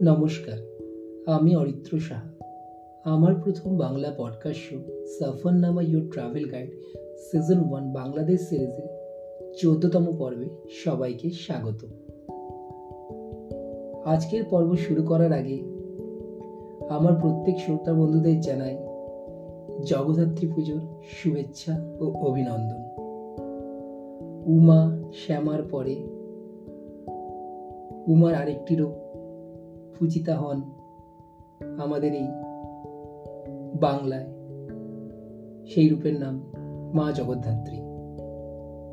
নমস্কার, আমি অরিত্র সাহা। আমার প্রথম Bangla podcast show সফরনামা your travel guide season 1 Bangladesh সিরিজের 14তম পর্বে সবাইকে স্বাগত। আজকের পর্ব শুরু করার আগে আমার প্রত্যেক শ্রোতা বন্ধুদের জানাই জগদ্ধাত্রী পুজোর শুভেচ্ছা ও অভিনন্দন। উমা শ্যামার পরে উমার আরেকটি রূপ পূজিতা হন আমাদের এই বাংলায়। সেই রূপের নাম মা জগদ্ধাত্রী।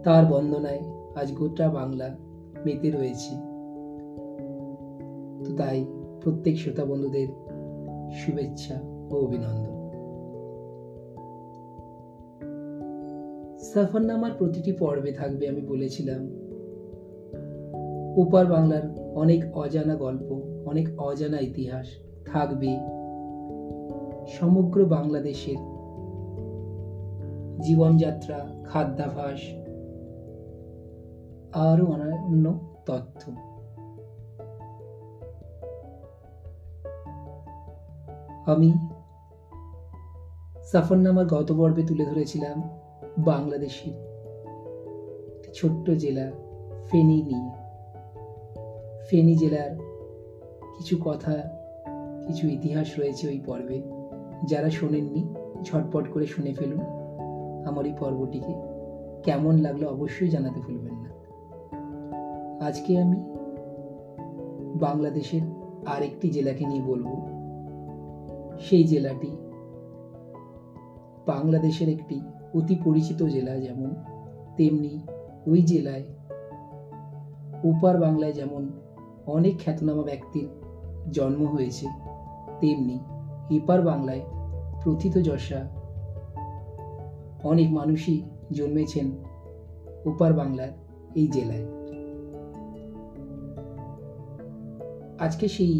তার বন্দনায় আজ গোটা বাংলা মেতে রয়েছে। তো তাই প্রত্যেক শ্রোতা বন্ধুদের শুভেচ্ছা ও অভিনন্দন। সফরনামার প্রতিটি পর্বে থাকবে, আমি বলেছিলাম, ওপার বাংলার অনেক অজানা গল্প, অনেক অজানা ইতিহাস থাকবে। সমগ্র বাংলাদেশের জীবনযাত্রা, খাদ্যাভ্যাস, আরো অন্যান্য তথ্য। আমি সফরনামার গত পর্বে তুলে ধরেছিলাম বাংলাদেশের ছোট্ট জেলা ফেনী নিয়ে। ফেনী জেলার কিছু কথা, কিছু ইতিহাস রয়েছে ওই পর্বে। যারা শোনেননি ঝটপট করে শুনে ফেলুন। আমার এই পর্বটিকে কেমন লাগলো অবশ্যই জানাতে ভুলবেন না। আজকে আমি বাংলাদেশের আরেকটি জেলাকে নিয়ে বলবো। সেই জেলাটি বাংলাদেশের একটি অতি পরিচিত জেলা, যেমন তেমনি ওই জেলায় ওপার বাংলায় যেমন অনেক খ্যাতনামা ব্যক্তির জন্ম হয়েছে, তেমনি এপার বাংলায় প্রথিতযশা অনেক মানুষই জন্মেছেন ওপার বাংলার এই জেলায়। আজকে সেই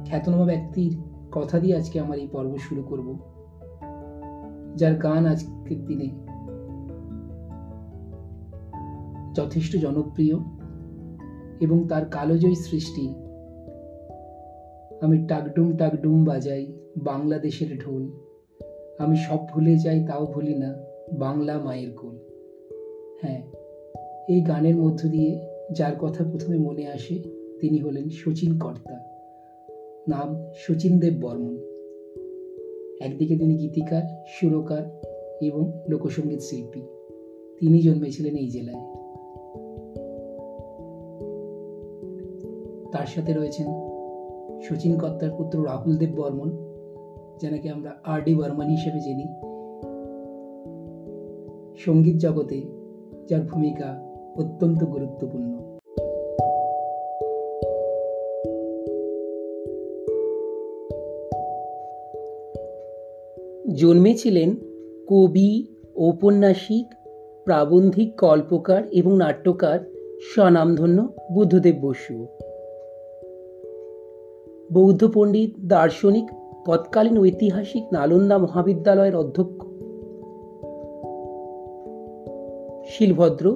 খ্যাতনামা ব্যক্তির কথা দিয়ে আজকে আমার এই পর্ব শুরু করব, যার গান আজকের দিনে যথেষ্ট জনপ্রিয় এবং তার কালোজয়ী সৃষ্টি আমি টাকডুম টাকডুম বাজাই বাংলাদেশের ঢোল, আমি সব ভুলে যাই তাও ভুলি না বাংলা মায়ের কোল। হ্যাঁ, এই গানের মধ্য দিয়ে যার কথা প্রথমে মনে আসে তিনি হলেন শচীন কর্তা, নাম শচীন দেব বর্মন। একদিকে তিনি গীতিকার, সুরকার এবং লোকসঙ্গীত শিল্পী। তিনি জন্মেছিলেন এই জেলায়। তার সাথে রয়েছেন শচীন কর্তার পুত্র রাহুল দেব বর্মন, যাকে আমরা আর.ডি. বর্মন হিসেবে চিনি। সঙ্গীত জগতে যার ভূমিকা অত্যন্ত গুরুত্বপূর্ণ। জন্মেছিলেন কবি, ঔপন্যাসিক, প্রাবন্ধিক, কল্পকার এবং নাট্যকার স্বনামধন্য বুদ্ধদেব বসু। বৌদ্ধ পণ্ডিত, দার্শনিক, তৎকালীন ঐতিহাসিক নালন্দা মহাবিদ্যালয়ের অধ্যক্ষ শিলভদ্র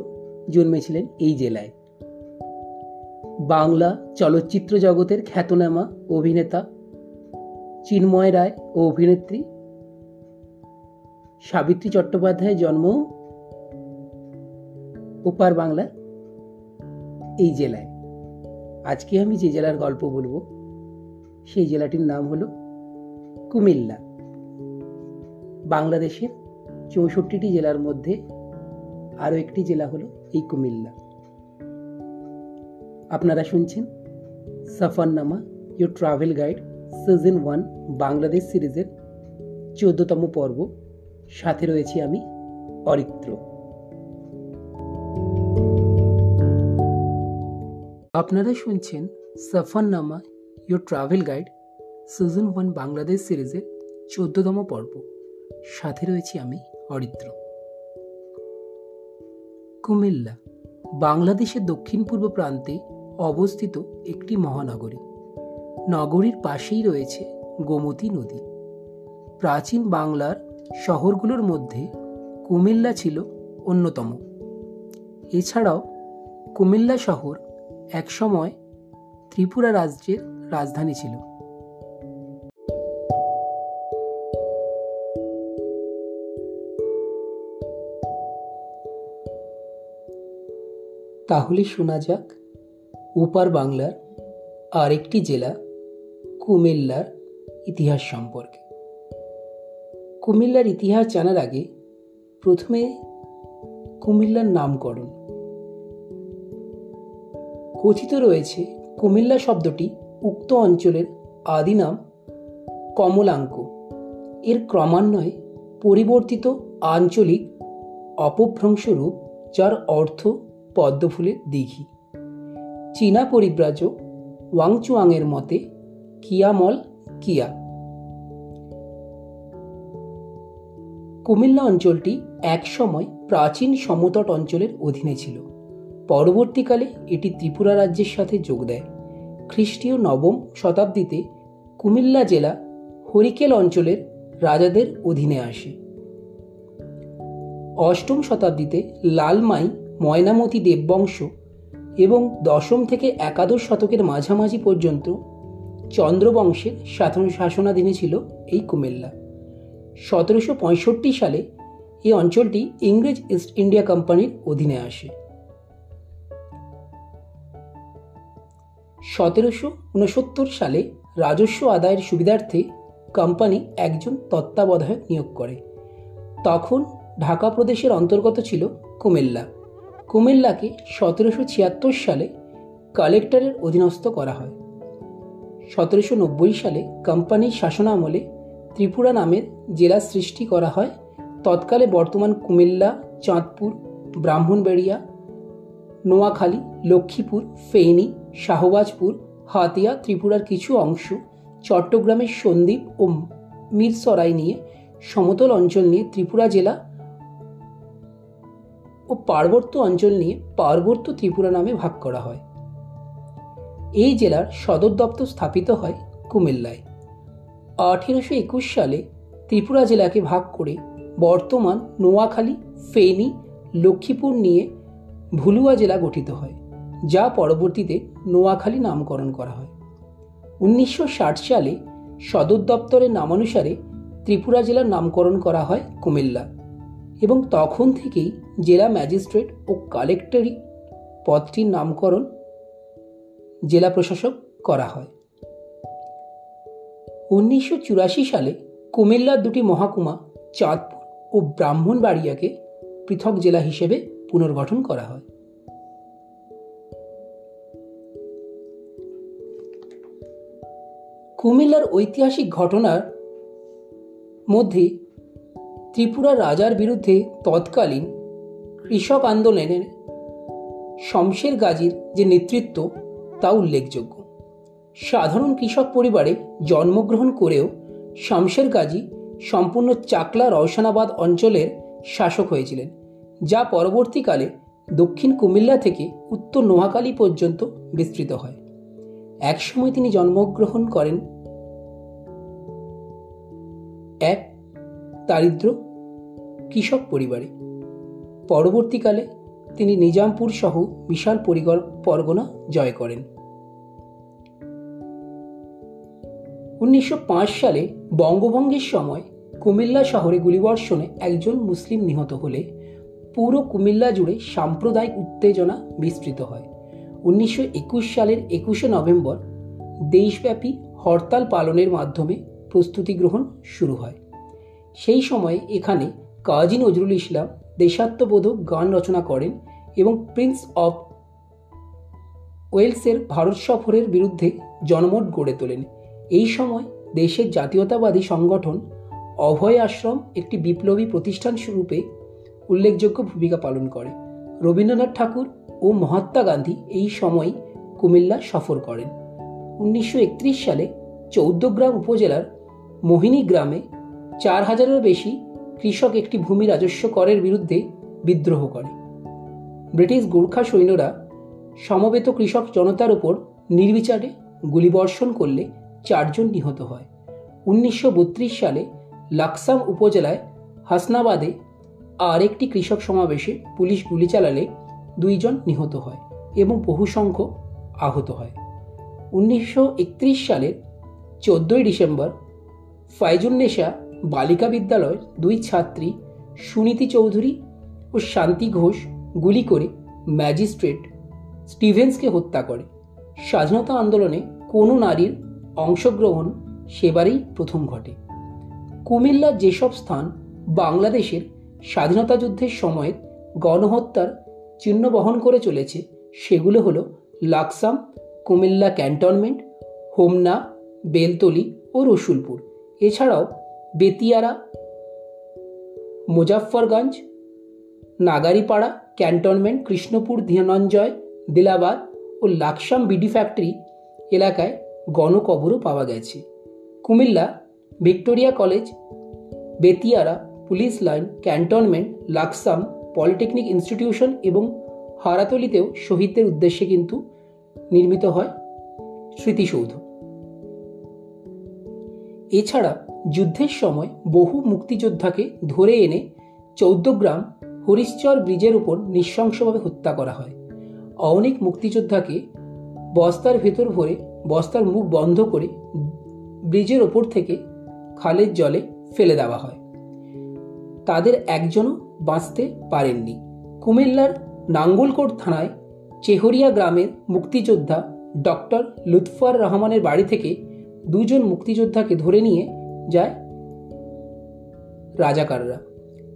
জন্মেছিলেন এই জেলায়। বাংলা চলচ্চিত্র জগতের খ্যাতনামা অভিনেতা চিন্ময় রায় ও অভিনেত্রী সাবিত্রী চট্টোপাধ্যায়ের জন্ম ওপার বাংলার এই জেলায়। আজকে আমি যে জেলার গল্প বলবো সেই জেলাটির নাম হলো কুমিল্লা। বাংলাদেশের 64টি জেলার মধ্যে আরো একটি জেলা হলো এই কুমিল্লা। আপনারা শুনছেন Safarnama your travel guide season 1 Bangladesh সিরিজের 14তম পর্ব। সাথে রয়েছি আমি অরিত্র। আপনারা শুনছেন Safarnama your travel guide season 1 Bangladesh সিরিজের 14তম পর্ব। সাথে রয়েছি আমি অরিত্র। কুমিল্লা বাংলাদেশের দক্ষিণ পূর্ব প্রান্তে অবস্থিত একটি মহানগরী। নগরীর পাশেই রয়েছে গোমতী নদী। প্রাচীন বাংলার শহরগুলোর মধ্যে কুমিল্লা ছিল অন্যতম। এছাড়াও কুমিল্লা শহর একসময় ত্রিপুরা রাজ্যের রাজধানী ছিল। তাহলে শোনা যাক ওপার বাংলার আরেকটি জেলা কুমিল্লার ইতিহাস সম্পর্কে। কুমিল্লার ইতিহাস জানার আগে প্রথমে কুমিল্লার নামকরণ। কথিত রয়েছে কুমিল্লা শব্দটি উক্ত অঞ্চলের আদি নাম কমলাঙ্ক এর ক্রমান্বয়ে পরিবর্তিত আঞ্চলিক অপভ্রংশ রূপ, যার অর্থ পদ্মফুলের দিঘি। চীনা পরিব্রাজক ওয়াংচুয়াংয়ের মতে কিয়ামল কিয়া। কুমিল্লা অঞ্চলটি একসময় প্রাচীন সমতট অঞ্চলের অধীনে ছিল। পরবর্তীকালে এটি ত্রিপুরা রাজ্যের সাথে যোগ দেয়। খ্রিস্টীয় নবম শতাব্দীতে কুমিল্লা জেলা হরিকেল অঞ্চলের রাজাদের অধীনে আসে। অষ্টম শতাব্দীতে লালমাই ময়নামতি দেববংশ এবং দশম থেকে একাদশ শতকের মাঝামাঝি পর্যন্ত চন্দ্রবংশের শাসনাধীনে ছিল এই কুমিল্লা। 1765 সালে এই অঞ্চলটি ইংরেজ ইস্ট ইন্ডিয়া কোম্পানির অধীনে আসে। 1769 সালে রাজস্ব আদায়ের সুবিধার্থে কোম্পানি একজন তত্ত্বাবধায়ক নিয়োগ করে। তখন ঢাকা প্রদেশের অন্তর্গত ছিল কুমিল্লা। কুমিল্লাকে 1776 সালে কালেক্টরের অধীনস্থ করা হয়। 1790 সালে কোম্পানির শাসনামলে ত্রিপুরা নামের জেলা সৃষ্টি করা হয়। তৎকালে বর্তমান কুমিল্লা, চাঁদপুর, ব্রাহ্মণবাড়িয়া, নোয়াখালী, লক্ষ্মীপুর, ফেনী, শাহবাজপুর, হাতিয়া, ত্রিপুরার কিছু অংশ, চট্টগ্রামের সন্দ্বীপ ও মিরসরাই নিয়ে সমতল অঞ্চল নিয়ে ত্রিপুরা জেলা ও পার্বত্য অঞ্চল নিয়ে পার্বত্য ত্রিপুরা নামে ভাগ করা হয়। এই জেলার সদর দপ্তর স্থাপিত হয় কুমিল্লায়। 1821 সালে ত্রিপুরা জেলাকে ভাগ করে বর্তমান নোয়াখালী, ফেনী, লক্ষ্মীপুর নিয়ে ভুলুয়া জেলা গঠিত হয়, যা পরবর্তীতে নোয়াখালী নামকরণ করা হয়। 1960 সালে সদর দপ্তরের নামানুসারে ত্রিপুরা জেলার নামকরণ করা হয় কুমিল্লা এবং তখন থেকেই জেলা ম্যাজিস্ট্রেট ও কালেক্টরি পদটির নামকরণ জেলা প্রশাসক করা হয়। 1984 সালে কুমিল্লার দুটি মহকুমা চাঁদপুর ও ব্রাহ্মণবাড়িয়াকে পৃথক জেলা হিসেবে পুনর্গঠন করা হয়। কুমিল্লার ঐতিহাসিক ঘটনার মধ্যে ত্রিপুরা রাজার বিরুদ্ধে তৎকালীন কৃষক আন্দোলনের শমশের গাজীর যে নেতৃত্ব তা উল্লেখযোগ্য। সাধারণ কৃষক পরিবারে জন্মগ্রহণ করেও শমশের গাজী সম্পূর্ণ চাকলা রওশনাবাদ অঞ্চলের শাসক হয়েছিলেন, যা পরবর্তীকালে দক্ষিণ কুমিল্লা থেকে উত্তর নোয়াখালী পর্যন্ত বিস্তৃত হয়। একসময় তিনি জন্মগ্রহণ করেন এক দারিদ্র কৃষক পরিবারে। পরবর্তীকালে তিনি নিজামপুর সহ বিশাল পরগনা জয় করেন। 1905 সালে বঙ্গভঙ্গের সময় কুমিল্লা শহরে গুলিবর্ষণে একজন মুসলিম নিহত হলে পুরো কুমিল্লা জুড়ে সাম্প্রদায়িক উত্তেজনা বিস্তৃত হয়। 1921 সালের 21শে নভেম্বর দেশব্যাপী হরতাল পালনের মাধ্যমে প্রস্তুতি গ্রহণ শুরু হয়। সেই সময়ে এখানে কাজী নজরুল ইসলাম দেশাত্মবোধক গান রচনা করেন এবং প্রিন্স অফ ওয়েলসের ভারত সফরের বিরুদ্ধে জনমত গড়ে তোলেন। এই সময় দেশের জাতীয়তাবাদী সংগঠন অভয় আশ্রম একটি বিপ্লবী প্রতিষ্ঠান রূপে উল্লেখযোগ্য ভূমিকা পালন করে। রবীন্দ্রনাথ ঠাকুর ও মহাত্মা গান্ধী এই সময় কুমিল্লা সফর করেন। 1931 সালে চৌদ্দগ্রাম উপজেলার মোহিনী গ্রামে 4000-এরও বেশি কৃষক একটি ভূমি রাজস্ব করের বিরুদ্ধে বিদ্রোহ করে। ব্রিটিশ গোর্খা সৈন্যরা সমবেত কৃষক জনতার উপর নির্বিচারে গুলিবর্ষণ করলে 4 জন নিহত হয়। 1932 সালে লাকসাম উপজেলায় হাসনাবাদে আরেকটি কৃষক সমাবেশে পুলিশ গুলি চালালে 2 জন নিহত হয় এবং বহু সংখ্যক আহত হয়। 1931 সালের 14ই ডিসেম্বর ফাইজুন্নেসা বালিকা বিদ্যালয়ের দুই ছাত্রী সুনীতি চৌধুরী ও শান্তি ঘোষ গুলি করে ম্যাজিস্ট্রেট স্টিভেন্সকে হত্যা করে। স্বাধীনতা আন্দোলনে কোনো নারীর অংশগ্রহণ সেবারেই প্রথম ঘটে। কুমিল্লার যেসব স্থান বাংলাদেশের স্বাধীনতা যুদ্ধের সময়ের গণহত্যার চিহ্ন বহন করে চলেছে সেগুলো হলো লাকসাম, কুমিল্লা ক্যান্টনমেন্ট, হোমনা, বেলতলি ও রসুলপুর। এছাড়াও বেতিয়ারা, মুজাফফরগঞ্জ, নাগারিপাড়া ক্যান্টনমেন্ট, কৃষ্ণপুর, ধনঞ্জয়, দিলাবাদ ও লাকসাম বিডি ফ্যাক্টরি এলাকায় গণকবরও পাওয়া গেছে। Comilla Victoria college, Betiara, police line, cantonment, Laksam, polytechnic institution এবং হারাতলিতেও শহীদদের উদ্দেশ্যে কিন্তু নির্মিত হয় স্মৃতিসৌধ। এছাড়া যুদ্ধের সময় বহু মুক্তিযোদ্ধাকে ধরে এনে চৌদ্দগ্রাম হরিশ্চর ব্রিজের উপর নৃশংসভাবে হত্যা করা হয়। অনেক মুক্তিযোদ্ধাকে বস্তার ভেতর ভরে বস্তার মুখ বন্ধ করে ব্রিজের ওপর থেকে খালের জলে ফেলে দেওয়া হয়। তাদের একজনও বাঁচতে পারেননি। কুমিল্লার নাঙ্গলকোট থানায় চেহরিয়া গ্রামের মুক্তিযোদ্ধা ডক্টর লুৎফর রহমানের বাড়ি থেকে দুজন মুক্তিযোদ্ধাকে ধরে নিয়ে যায় রাজাকাররা।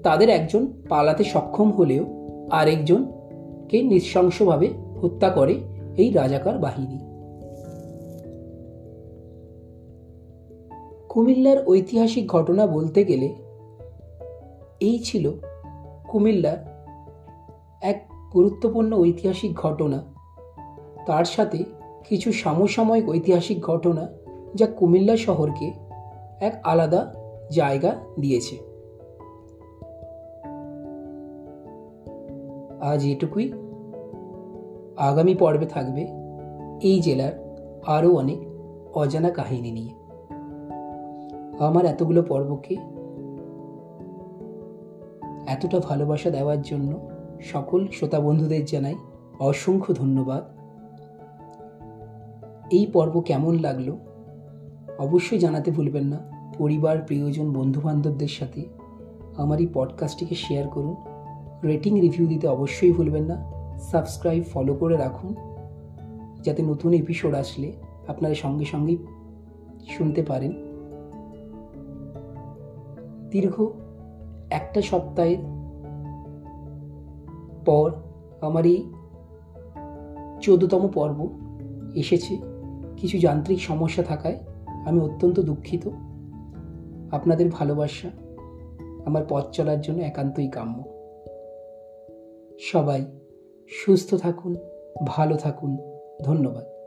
তাদের একজন পালাতে সক্ষম হলেও আরেকজনকে নৃশংসভাবে হত্যা করে এই রাজাকার বাহিনী। কুমিল্লার ঐতিহাসিক ঘটনা বলতে গেলে এই ছিল কুমিল্লার এক গুরুত্বপূর্ণ ঐতিহাসিক ঘটনা, তার সাথে কিছু সমসাময়িক ঐতিহাসিক ঘটনা যা কুমিল্লা শহরকে এক আলাদা জায়গা দিয়েছে। আজ এটুকুই। আগামী পর্বে থাকবে এই জেলার আরও অনেক অজানা কাহিনী নিয়ে। আমার এতগুলো পর্বকে এতটা ভালোবাসা দেওয়ার জন্য সকল শ্রোতা বন্ধুদের জানাই অসংখ্য ধন্যবাদ। এই পর্ব কেমন লাগলো অবশ্যই জানাতে ভুলবেন না। পরিবার, প্রিয়জন, বন্ধুবান্ধবদের সাথে আমার এই পডকাস্টটিকে শেয়ার করুন। রেটিং, রিভিউ দিতে অবশ্যই ভুলবেন না। সাবস্ক্রাইব, ফলো করে রাখুন যাতে নতুন এপিসোড আসলে আপনারা সঙ্গে সঙ্গেই শুনতে পারেন। দীর্ঘ একটা সপ্তাহের পর আমার এই 14তম পর্ব এসেছে। কিছু যান্ত্রিক সমস্যা থাকায় আমি অত্যন্ত দুঃখিত। আপনাদের ভালোবাসা আমার পথ চলার জন্য একান্তই কাম্য। সবাই সুস্থ থাকুন, ভালো থাকুন। ধন্যবাদ।